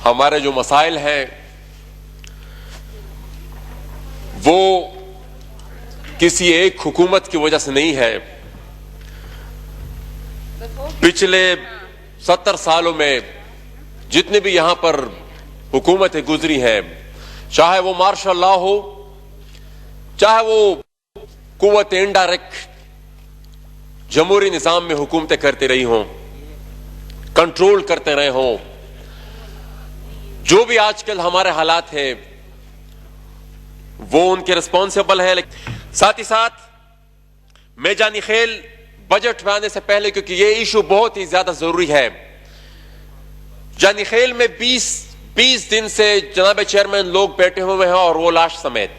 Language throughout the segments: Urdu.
ہمارے جو مسائل ہیں وہ کسی ایک حکومت کی وجہ سے نہیں ہے. پچھلے 70 سالوں میں جتنے بھی یہاں پر حکومتیں گزری ہیں، چاہے وہ مارشل لا ہو، چاہے وہ قوت انڈائریکٹ جمہوری نظام میں حکومتیں کرتے رہی ہوں، کنٹرول کرتے رہے ہوں، جو بھی آج کل ہمارے حالات ہیں وہ ان کے رسپانسیبل ہے. ساتھ ہی ساتھ میں جانی خیل بجٹ میں آنے سے پہلے، کیونکہ یہ ایشو بہت ہی زیادہ ضروری ہے، جانی خیل میں 20 دن سے جناب چیئرمین لوگ بیٹھے ہوئے ہیں اور وہ لاش سمیت،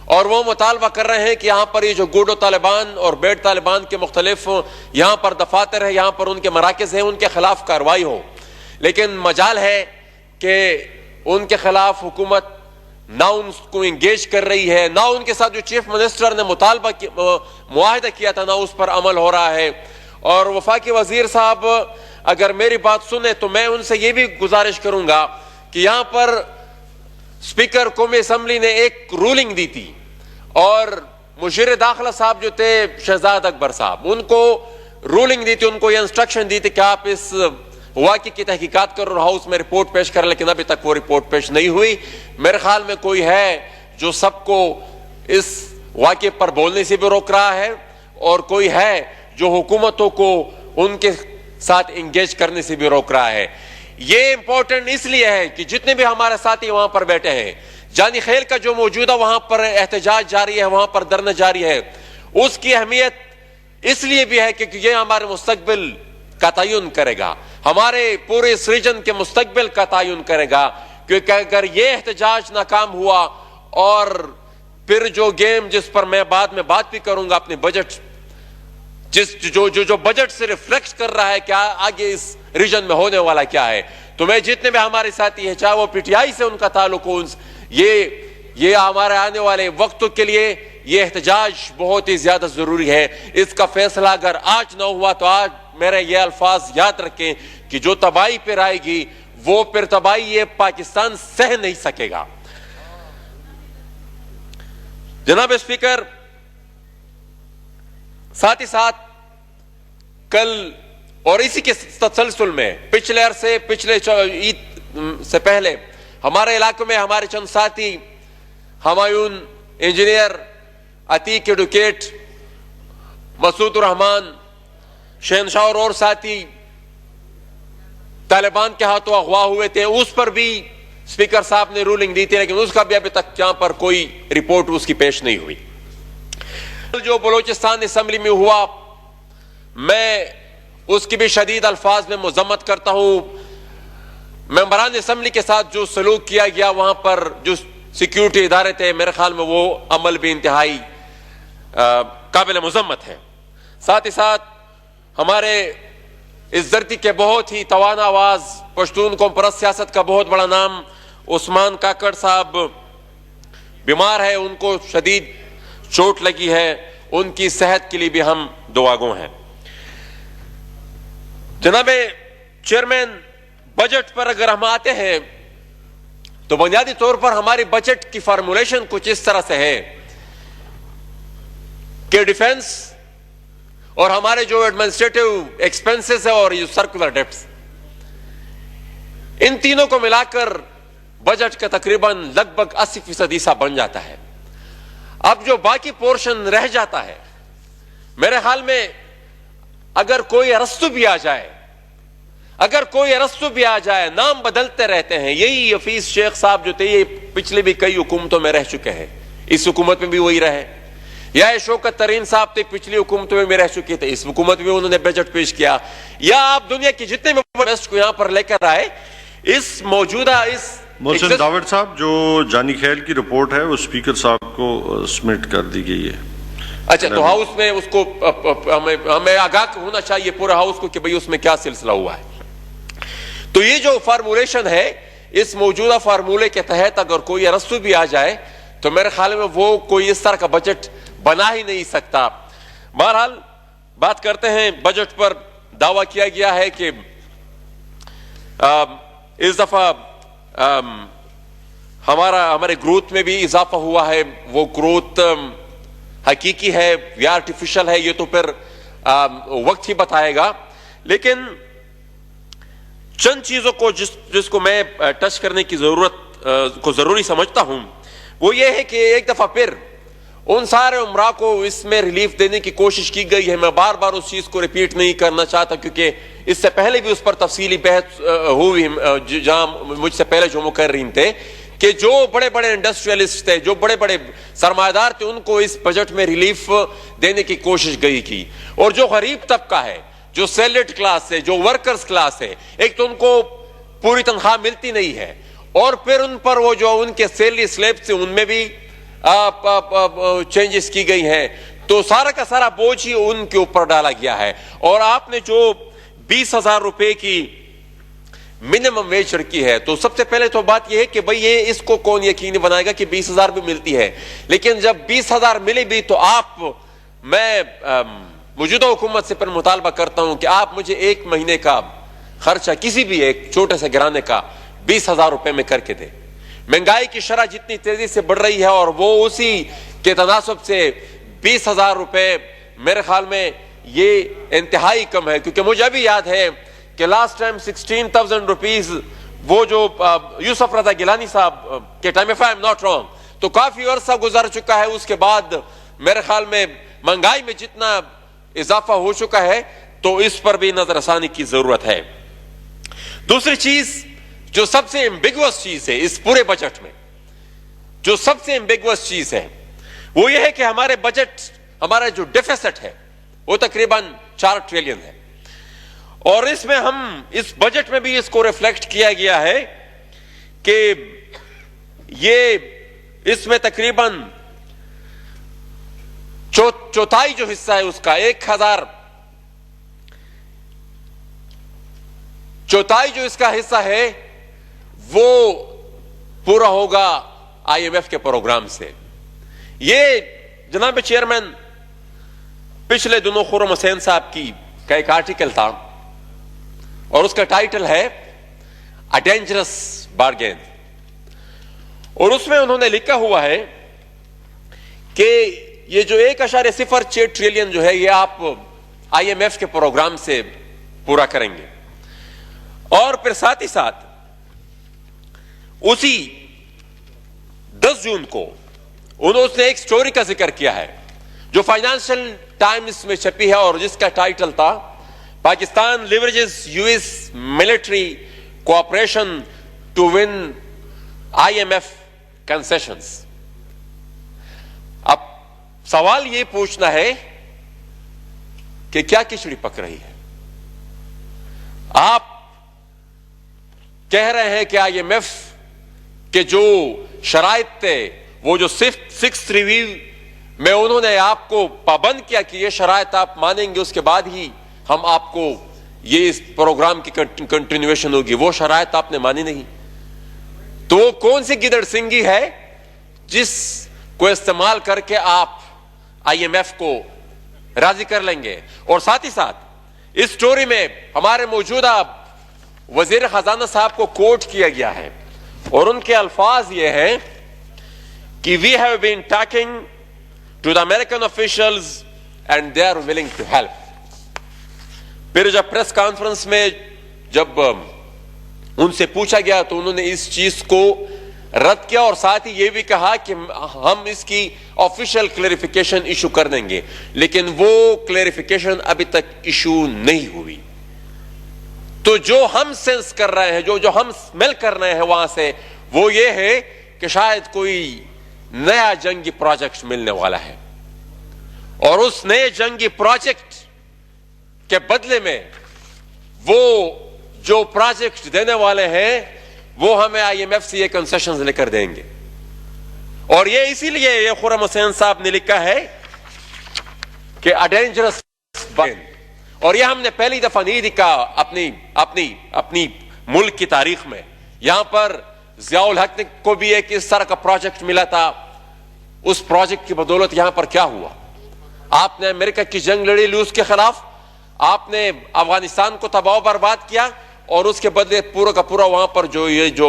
اور وہ مطالبہ کر رہے ہیں کہ یہاں پر یہ جو گوڈو طالبان اور بیٹ طالبان کے مختلف یہاں پر دفاتر ہے، یہاں پر ان کے مراکز ہیں، ان کے خلاف کارروائی ہو. لیکن مجال ہے کہ ان کے خلاف حکومت نہ ان کو انگیج کر رہی ہے، نہ ان کے ساتھ جو چیف منسٹر نے معاہدہ کیا تھا نہ اس پر عمل ہو رہا ہے. اور وفاقی وزیر صاحب اگر میری بات سنیں تو میں ان سے یہ بھی گزارش کروں گا کہ یہاں پر اسپیکر قومی اسمبلی نے ایک رولنگ دی تھی اور مشیر داخلہ صاحب جو تھے شہزاد اکبر صاحب، ان کو رولنگ دی تھی، ان کو یہ انسٹرکشن دی تھی کہ آپ اس واقعے کی تحقیقات کرو اور ہاؤس میں رپورٹ پیش کر، لیکن ابھی تک وہ رپورٹ پیش نہیں ہوئی. میرے خیال میں کوئی ہے جو سب کو اس واقعے پر بولنے سے بھی روک رہا ہے، اور کوئی ہے جو حکومتوں کو ان کے ساتھ انگیج کرنے سے بھی روک رہا ہے. یہ امپورٹنٹ اس لیے ہے کہ جتنے بھی ہمارے ساتھی وہاں پر بیٹھے ہیں، جانی خیل کا جو موجودہ وہاں پر احتجاج جاری ہے، وہاں پر دھرنا جاری ہے، اس کی اہمیت اس لیے بھی ہے کہ یہ ہمارے مستقبل کا تعین کرے گا، ہمارے پورے اس ریجن کے مستقبل کا تعین کرے گا. کیونکہ اگر یہ احتجاج ناکام ہوا اور پھر جو گیم جس پر میں بعد میں بات بھی کروں گا، اپنے بجٹ جو بجٹ سے ریفلیکٹ کر رہا ہے کہ آگے اس ریجن میں ہونے والا کیا ہے، تو میں جتنے بھی ہمارے ساتھی ہیں، چاہے وہ پی ٹی آئی سے ان کا تعلق ہو، یہ ہمارے آنے والے وقتوں کے لیے یہ احتجاج بہت ہی زیادہ ضروری ہے. اس کا فیصلہ اگر آج نہ ہوا تو آج میرے یہ الفاظ یاد رکھیں کہ جو تباہی پھر آئے گی وہ پھر تباہی یہ پاکستان سہ نہیں سکے گا. جناب اسپیکر، ساتھ ہی ساتھ کل اور اسی کے تسلسل میں پچھلے عید سے پہلے ہمارے علاقے میں ہمارے چند ساتھی ہمایون انجینئر، عتیق ایڈوکیٹ، مسعود الرحمان، شہنشاہ اور ساتھی طالبان کے ہاتھوں اغوا ہوئے تھے. اس پر بھی اسپیکر صاحب نے رولنگ دی تھی، لیکن اس کا بھی ابھی تک یہاں پر کوئی رپورٹ اس کی پیش نہیں ہوئی. جو بلوچستان اسمبلی میں ہوا، میں اس کی بھی شدید الفاظ میں مذمت کرتا ہوں. ممبران اسمبلی کے ساتھ جو سلوک کیا گیا وہاں پر جو سیکیورٹی ادارے تھے، میرے خیال میں وہ عمل بھی انتہائی قابل مذمت ہے. ساتھ ہی ساتھ ہمارے اس دھرتی کے بہت ہی توانا آواز، پشتون قوم پرست سیاست کا بہت بڑا نام عثمان کاکڑ صاحب بیمار ہے، ان کو شدید چوٹ لگی ہے، ان کی صحت کے لیے بھی ہم دعاگو ہیں. جناب چیئرمین، بجٹ پر اگر ہم آتے ہیں تو بنیادی طور پر ہماری بجٹ کی فارمولیشن کچھ اس طرح سے ہے کہ ڈیفنس اور ہمارے جو ایڈمنسٹریٹو ایکسپنسز ہے اور یہ سرکولر ڈیپٹس، ان تینوں کو ملا کر بجٹ کا تقریباً لگ بھگ 80% حصہ بن جاتا ہے. اب جو باقی پورشن رہ جاتا ہے، میرے خیال میں اگر کوئی ارسطو بھی آ جائے، نام بدلتے رہتے ہیں. یہی حفیظ شیخ صاحب جو تھے، یہ پچھلے بھی کئی حکومتوں میں رہ چکے ہیں، اس حکومت میں بھی وہی رہے. یا شوکت ترین صاحب تھے، پچھلی حکومتوں میں بھی رہ چکے تھے، اس حکومت میں انہوں نے بجٹ پیش کیا. یا آپ دنیا کی جتنے بھی بجٹ کو یہاں پر لے کر آئے، اس موجودہ محسن داوڑ صاحب، جو جانی خیل کی رپورٹ ہے وہ اسپیکر صاحب کو سبمٹ کر دی گئی ہے. اچھا، تو ہاؤس میں اس کو ہمیں آگاہ ہونا چاہیے پورے ہاؤس کو کہ بھئی اس میں کیا سلسلہ ہوا ہے. تو یہ جو فارمولیشن ہے، اس موجودہ فارمولے کے تحت اگر کوئی ارسطو بھی آ جائے تو میرے خیال میں وہ کوئی اس طرح کا بجٹ بنا ہی نہیں سکتا. بہرحال بات کرتے ہیں بجٹ پر. دعویٰ کیا گیا ہے کہ اس دفعہ ہمارے گروتھ میں بھی اضافہ ہوا ہے، وہ گروتھ حقیقی ہے یا آرٹیفیشل ہے، یہ تو پھر وقت ہی بتائے گا. لیکن چند چیزوں کو جس کو میں ٹچ کرنے کی ضرورت کو ضروری سمجھتا ہوں، وہ یہ ہے کہ ایک دفعہ پھر ان سارے عمرہ کو اس میں ریلیف دینے کی کوشش کی گئی ہے. میں بار بار اس چیز کو ریپیٹ نہیں کرنا چاہتا، کیونکہ اس سے پہلے بھی اس پر تفصیلی بحث ہوئی جہاں مجھ سے پہلے جو مقررین تھے، کہ جو بڑے بڑے انڈسٹریلسٹ تھے، جو بڑے بڑے سرمایہ دار تھے، ان کو اس بجٹ میں ریلیف دینے کی کوشش گئی کی. اور جو غریب طبقہ ہے، جو سیلریڈ کلاس ہے، جو ورکرز کلاس ہے، ایک تو ان کو پوری تنخواہ ملتی نہیں ہے، اور پھر ان پر وہ جو ان کے سیلری سلیب سے ان میں بھی چینجز کی گئی ہیں، تو سارا کا سارا بوجھ ہی ان کے اوپر ڈالا گیا ہے. اور آپ نے جو 20,000 روپے کی منیمم ویج رکھی ہے، تو سب سے پہلے تو بات یہ ہے کہ بھئی یہ اس کو کون یقینی بنائے گا کہ 20,000 بھی ملتی ہے. لیکن جب 20,000 ملے بھی تو میں موجودہ حکومت سے پر مطالبہ کرتا ہوں کہ آپ مجھے ایک مہینے کا خرچہ کسی بھی ایک چھوٹے سے گھرانے کا 20,000 روپے میں کر کے دے. مہنگائی کی شرح جتنی تیزی سے بڑھ رہی ہے، اور وہ اسی کے تناسب سے 20,000 روپے میرے خیال میں یہ انتہائی کم ہے. کیونکہ مجھے ابھی یاد ہے کہ لاسٹ ٹائم 16,000 روپیز وہ جو یوسف رضا گیلانی صاحب کے time, if I am not wrong، تو کافی عرصہ گزر چکا ہے. اس کے بعد میرے خیال میں مہنگائی میں جتنا اضافہ ہو چکا ہے، تو اس پر بھی نظر ثانی کی ضرورت ہے. دوسری چیز جو سب سے ایمبیگوس چیز ہے اس پورے بجٹ میں، جو سب سے ایمبیگوس چیز ہے، وہ یہ ہے کہ ہمارے بجٹ، ہمارا جو ڈیفیسٹ ہے وہ تقریباً 4 ٹریلین ہے. اور اس میں اس بجٹ میں بھی اس کو ریفلیکٹ کیا گیا ہے کہ یہ اس میں تقریباً چوتھائی جو حصہ ہے اس کا چوتھائی جو اس کا حصہ ہے وہ پورا ہوگا IMF کے پروگرام سے. یہ جناب چیئرمین پچھلے دنوں خرم حسین صاحب کا ایک آرٹیکل تھا، اور اس کا ٹائٹل ہے A Dangerous Bargain. اور اس میں انہوں نے لکھا ہوا ہے کہ یہ جو 1.06 ٹریلین جو ہے یہ آپ IMF کے پروگرام سے پورا کریں گے. اور پھر ساتھ ہی ساتھ اسی 10 جون کو انہوں نے ایک سٹوری کا ذکر کیا ہے جو فائنانشل ٹائمز میں چھپی ہے، اور جس کا ٹائٹل تھا Pakistan leverages US military cooperation to win IMF concessions. اب سوال یہ پوچھنا ہے کہ کیا کھچڑی پک رہی ہے؟ آپ کہہ رہے ہیں کہ IMF کے جو شرائط تھے، وہ جو 6th ریویو میں انہوں نے آپ کو پابند کیا کہ یہ شرائط آپ مانیں گے، اس کے بعد ہی ہم آپ کو یہ اس پروگرام کی کنٹینیویشن ہوگی، وہ شرائط آپ نے مانی نہیں. تو وہ کون سی گدڑ سنگی ہے جس کو استعمال کر کے آپ IMF کو راضی کر لیں گے؟ اور ساتھ ہی ساتھ اس سٹوری میں ہمارے موجودہ وزیر خزانہ صاحب کو کوٹ کیا گیا ہے، اور ان کے الفاظ یہ ہیں کہ we have been talking to the American officials and they are willing to help. پھر جب پریس کانفرنس میں جب ان سے پوچھا گیا تو انہوں نے اس چیز کو رد کیا، اور ساتھ ہی یہ بھی کہا کہ ہم اس کی آفیشیل کلیریفیکیشن ایشو کر دیں گے. لیکن وہ کلیریفیکیشن ابھی تک ایشو نہیں ہوئی. تو جو ہم سینس کر رہے ہیں، جو ہم سمیل کر رہے ہیں وہاں سے، وہ یہ ہے کہ شاید کوئی نیا جنگی پروجیکٹ ملنے والا ہے، اور اس نئے جنگی پروجیکٹ کے بدلے میں وہ جو پروجیکٹ دینے والے ہیں وہ ہمیں IMF سے یہ کنسیشنز لے کر دیں گے. اور یہ اسی لیے یہ خرم حسین صاحب نے لکھا ہے کہ A Dangerous Bargain. اور یہ ہم نے پہلی دفعہ نہیں لکھا اپنی ملک کی تاریخ میں. یہاں پر ضیاء الحق کو بھی ایک اس طرح کا پروجیکٹ ملا تھا. اس پروجیکٹ کی بدولت یہاں پر کیا ہوا؟ آپ نے امریکہ کی جنگ لڑی روس کے خلاف، آپ نے افغانستان کو تباہ و برباد کیا، اور اس کے بدلے پورا کا پورا وہاں پر جو یہ جو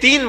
3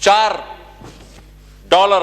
$4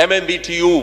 MMBTU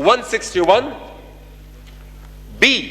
161B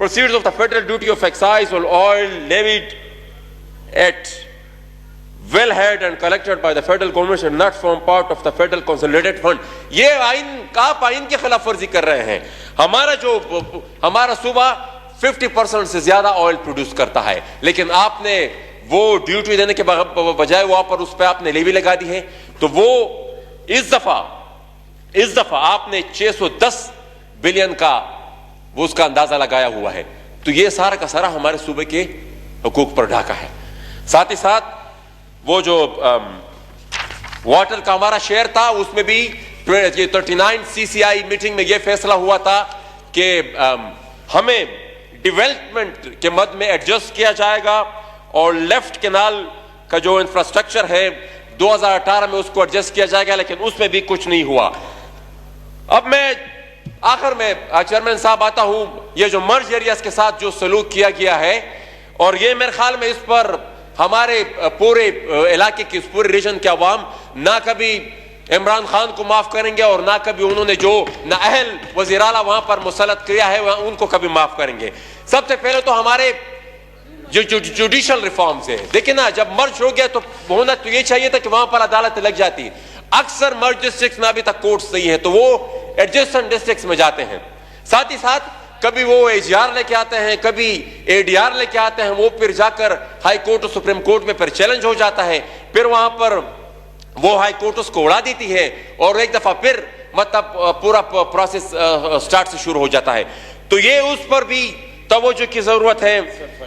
proceeds of the federal duty of excise on oil levied at well held and collected by the federal government should not form part of the federal consolidated fund. یہ آپ آئین کی خلاف ورزی کر رہے ہیں. ہمارا صوبہ 50% سے زیادہ آئل پروڈیوس کرتا ہے, لیکن آپ نے وہ ڈیوٹی دینے کے بجائے وہاں پر اس پہ آپ نے لیوی لگا دی ہے. تو وہ اس دفعہ آپ نے 610 بلین کا وہ اس کا اندازہ لگایا ہوا ہے. تو یہ سارا کا سارا ہمارے صوبے کے حقوق پر ڈھاکہ ہے. ساتھ ہی ساتھ وہ جو واٹر کا ہمارا شیئر تھا, اس میں بھی 39 CCI میٹنگ میں یہ فیصلہ ہوا تھا کہ ہمیں ڈیولپمنٹ کے مد میں ایڈجسٹ کیا جائے گا, اور لیفٹ کینال کا جو انفراسٹرکچر ہے 2018 میں اس کو ایڈجسٹ کیا جائے گا, لیکن اس میں بھی کچھ نہیں ہوا. اب میں آخر میں چیئرمین صاحب آتا ہوں, یہ جو مرج ایریاز کے ساتھ جو سلوک کیا گیا ہے, اور یہ میرے خیال میں اس پر ہمارے پورے علاقے کی, اس پورے ریجن کے عوام نہ کبھی عمران خان کو معاف کریں گے, اور نہ کبھی انہوں نے جو نااہل وزیر اعلیٰ وہاں پر مسلط کیا ہے ان کو کبھی معاف کریں گے. سب سے پہلے تو ہمارے جو جوڈیشل ریفارمز ہے, دیکھیں نا, جب مرج ہو گیا تو ہونا تو یہ چاہیے تھا کہ وہاں پر عدالت لگ جاتی. اکثر مرج ڈسٹرکٹس میں ابھی تک کورٹس نہیں ہے, تو وہ ایڈجسٹنٹ ڈسٹرکٹس میں جاتے ہیں. ساتھ ہی ساتھ کبھی وہ AGR لے کے آتے ہیں, کبھی ADR لے کے آتے ہیں, وہ پھر جا کر ہائی کورٹ اور سپریم کورٹ میں پھر چیلنج ہو جاتا ہے, پھر وہاں پر وہ ہائی کورٹ اس کو اڑا دیتی ہے, اور ایک دفعہ پھر مطلب پورا پروسیس سٹارٹ سے شروع ہو جاتا ہے. تو یہ اس پر بھی توجہ کی ضرورت ہے.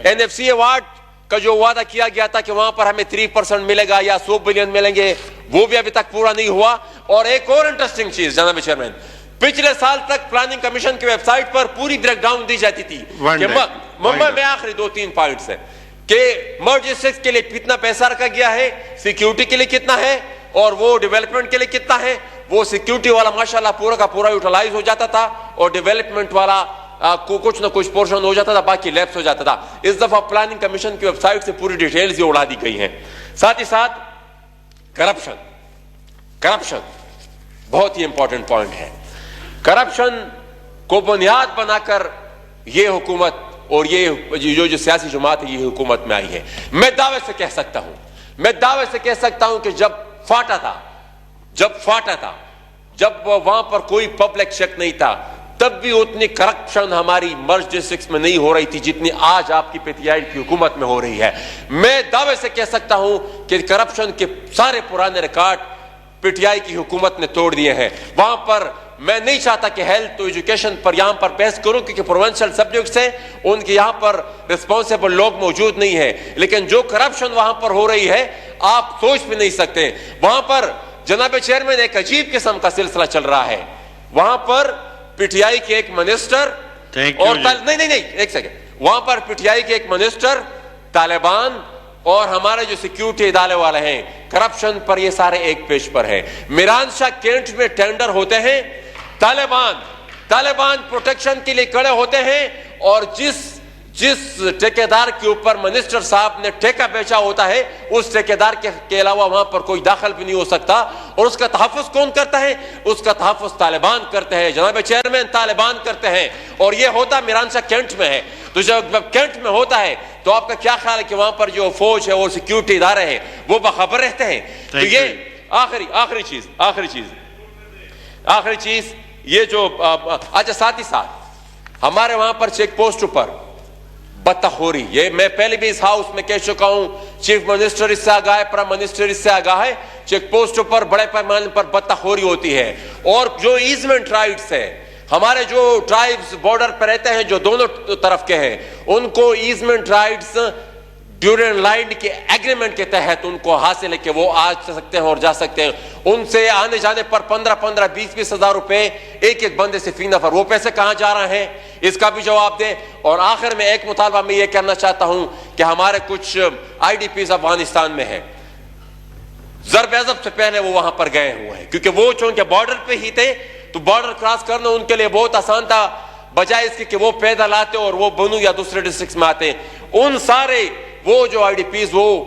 NFC ایوارڈ کا جو وعدہ کیا گیا تھا کہ وہاں پر ہمیں 3% ملے گا یا 100 بلین ملیں گے, وہ بھی ابھی تک پورا نہیں ہوا. اور ایک اور انٹرسٹنگ چیز جناب چیئرمین, پچھلے سال تک پلاننگ کمیشن کی ویب سائٹ پر پوری بریک ڈاؤن دی جاتی تھی کہ ممبئی میں آخری 2-3 پوائنٹس ہیں کہ مرج ڈسٹرکٹ کے لیے کتنا پیسہ رکھا گیا ہے, سیکیورٹی کے لیے کتنا ہے, اور وہ ڈیولپمنٹ کے لیے کتنا ہے. وہ سیکیورٹی والا ماشاءاللہ پورا کا پورا یوٹیلائز ہو جاتا تھا, اور ڈیولپمنٹ والا کو کچھ نہ کچھ پورشن ہو جاتا تھا, باقی لیپس ہو جاتا تھا. اس دفعہ پلاننگ کمیشن کی ویب سائٹ سے پوری ڈیٹیلز یہ اڑا دی گئی ہیں. ساتھ ہی ساتھ کرپشن بہت ہی امپورٹنٹ پوائنٹ ہے. کرپشن کو بنیاد بنا کر یہ حکومت اور یہ جو سیاسی جماعت ہے یہ حکومت میں آئی ہے. میں دعوے سے کہہ سکتا ہوں کہ جب فاٹا تھا, جب وہاں پر کوئی پبلک شک نہیں تھا, تب بھی اتنی کرپشن ہماری مرج ڈسٹرکٹس میں نہیں ہو رہی تھی جتنی آج آپ کی PTI کی حکومت میں ہو رہی ہے. میں دعوے سے کہہ سکتا ہوں کہ کرپشن کے سارے پرانے ریکارڈ PTI کی حکومت نے توڑ دیے ہیں. وہاں پر میں نہیں چاہتا کہ ہیلتھ تو ایجوکیشن پر یہاں پر بحث کروں, کیونکہ پروونشل سبجیکٹس ہیں, ان کے یہاں پر ریسپانسیبل لوگ موجود نہیں ہیں, لیکن جو کرپشن وہاں پر ہو رہی ہے آپ سوچ بھی نہیں سکتے. وہاں پر جناب چیئرمین ایک عجیب قسم کا سلسلہ چل رہا ہے. وہاں پر PTI کے ایک منسٹر اور ایک سیکنڈ, وہاں پر PTI کے ایک منسٹر, طالبان اور ہمارے جو سیکیورٹی ادارے والے ہیں, کرپشن پر یہ سارے ایک پیج پر ہیں. میران شاہ کینٹ میں ٹینڈر ہوتے ہیں, طالبان پروٹیکشن کے لیے کھڑے ہوتے ہیں, اور جس ٹھیکیدار کے اوپر منسٹر صاحب نے ٹھیکہ بیچا ہوتا ہے اس ٹھیکیدار کے علاوہ وہاں پر کوئی داخل بھی نہیں ہو سکتا. اور اس کا تحفظ کون کرتا ہے؟ اس کا تحفظ طالبان کرتے ہیں جناب چیئرمین, طالبان کرتے ہیں. اور یہ ہوتا میران شاہ کینٹ میں ہے. تو جب کینٹ میں ہوتا ہے تو آپ کا کیا خیال ہے کہ وہاں پر جو فوج ہے اور سیکیورٹی ادارے ہیں وہ باخبر رہتے ہیں؟ تو یہ آخری چیز یہ جو اچھا, ساتھ ہی ساتھ ہمارے وہاں پر چیک پوسٹ پر بطخوری, یہ میں پہلے بھی اس ہاؤس میں کہہ چکا ہوں, چیف منسٹر اس سے آگاہ ہے, پرائم منسٹر اس سے آگاہ ہے, چیک پوسٹ پر بڑے پیمانے پر بطخوری ہوتی ہے. اور جو ایزمنٹ رائٹس ہے, ہمارے جو ٹرائبز بارڈر پہ رہتے ہیں جو دونوں طرف کے ہیں, ان کو ایزمنٹ رائٹس ڈیورنگ لائن کے ایگریمنٹ کے تحت ان کو حاصل ہے کہ وہ آ سکتے ہیں اور جا سکتے ہیں. ان سے آنے جانے پر 15-15 20-20 ہزار روپے ایک بندے سے فی نفر, وہ پیسے کہاں جا رہے ہیں اس کا بھی جواب دیں. اور آخر میں ایک مطالبہ میں یہ کرنا چاہتا ہوں کہ ہمارے کچھ IDPs افغانستان میں ہیں, ضرب عضب سے پہلے وہ وہاں پر گئے ہوئے ہیں, کیونکہ وہ چونکہ بارڈر پہ ہی تھے تو بارڈر کراس کرنا ان کے لیے بہت آسان تھا, بجائے اس کے کہ وہ پیدل آتے اور وہ بنو یا دوسرے ڈسٹرکٹس میں آتے. ان سارے وہ جو IDPs وہ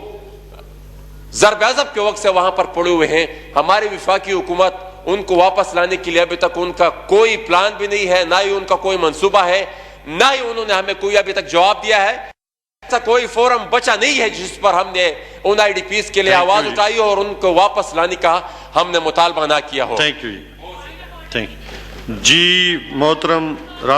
ضرب عضب کے وقت سے وہاں پر پڑے ہوئے ہیں. ہماری وفاقی حکومت ان کو واپس لانے کے لیے ابھی تک ان کا کوئی پلان بھی نہیں ہے, نہ ہی ان کا کوئی منصوبہ ہے, نہ ہی انہوں نے ہمیں کوئی ابھی تک جواب دیا ہے. ایسا کوئی فورم بچا نہیں ہے جس پر ہم نے ان آئی ڈی پیز کے لیے آواز اٹھائی اور ان کو واپس لانے کا ہم نے مطالبہ نہ کیا ہو. تھینک یو جی. جی محترم